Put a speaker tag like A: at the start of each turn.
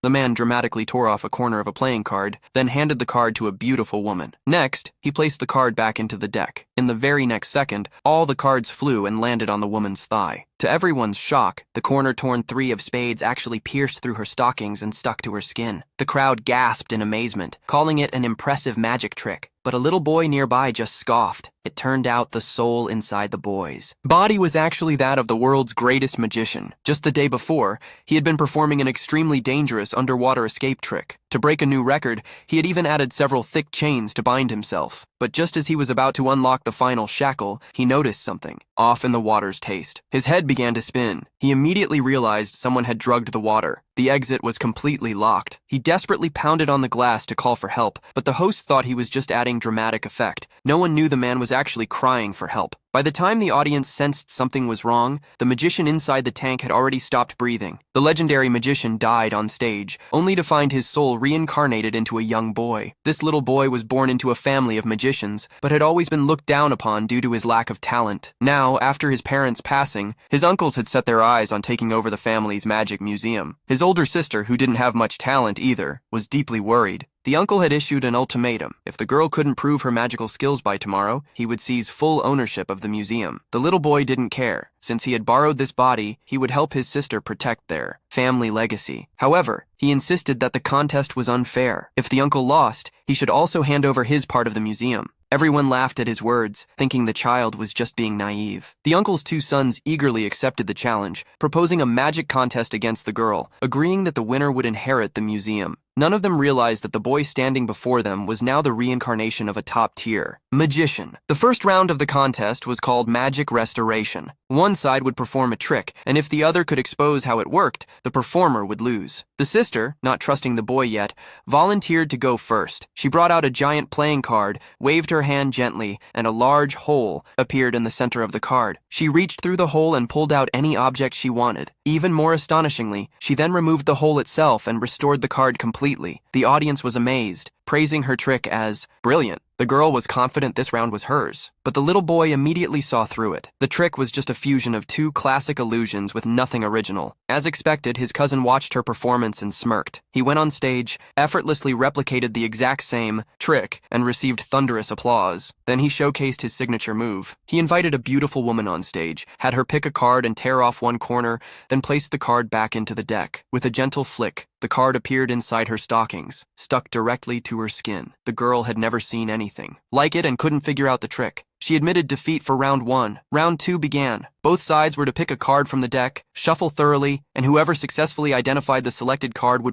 A: The man dramatically tore off a corner of a playing card, then handed the card to a beautiful woman. Next, he placed the card back into the deck. In the very next second, all the cards flew and landed on the woman's thigh. To everyone's shock, the corner-torn 3 of spades actually pierced through her stockings and stuck to her skin. The crowd gasped in amazement, calling it an impressive magic trick. But a little boy nearby just scoffed. It turned out the soul inside the boy's body was actually that of the world's greatest magician. Just the day before, he had been performing an extremely dangerous underwater escape trick. To break a new record, he had even added several thick chains to bind himself. But just as he was about to unlock the final shackle, he noticed something off in the water's taste. His head began to spin. He immediately realized someone had drugged the water. The exit was completely locked. He desperately pounded on the glass to call for help, but the host thought he was just adding dramatic effect. No one knew the man was actually crying for help. By the time the audience sensed something was wrong, the magician inside the tank had already stopped breathing. The legendary magician died on stage, only to find his soul reincarnated into a young boy. This little boy was born into a family of magicians, but had always been looked down upon due to his lack of talent. Now, after his parents' passing, his uncles had set their eyes on taking over the family's magic museum. His older sister, who didn't have much talent either, was deeply worried. The uncle had issued an ultimatum. If the girl couldn't prove her magical skills by tomorrow, he would seize full ownership of the museum. The little boy didn't care. Since he had borrowed this body, he would help his sister protect their family legacy. However, he insisted that the contest was unfair. If the uncle lost, he should also hand over his part of the museum. Everyone laughed at his words, thinking the child was just being naive. The uncle's 2 sons eagerly accepted the challenge, proposing a magic contest against the girl, agreeing that the winner would inherit the museum. None of them realized that the boy standing before them was now the reincarnation of a top-tier magician. The first round of the contest was called Magic Restoration. One side would perform a trick, and if the other could expose how it worked, the performer would lose. The sister, not trusting the boy yet, volunteered to go first. She brought out a giant playing card, waved her hand gently, and a large hole appeared in the center of the card. She reached through the hole and pulled out any object she wanted. Even more astonishingly, she then removed the hole itself and restored the card completely. The audience was amazed, praising her trick as brilliant. The girl was confident this round was hers, but the little boy immediately saw through it. The trick was just a fusion of 2 classic illusions with nothing original. As expected, his cousin watched her performance and smirked. He went on stage, effortlessly replicated the exact same trick, and received thunderous applause. Then he showcased his signature move. He invited a beautiful woman on stage, had her pick a card and tear off one corner, then placed the card back into the deck. With a gentle flick, the card appeared inside her stockings, stuck directly to her skin. The girl had never seen anything like it and couldn't figure out the trick. She admitted defeat for round 1. Round 2 began. Both sides were to pick a card from the deck, shuffle thoroughly, and whoever successfully identified the selected card would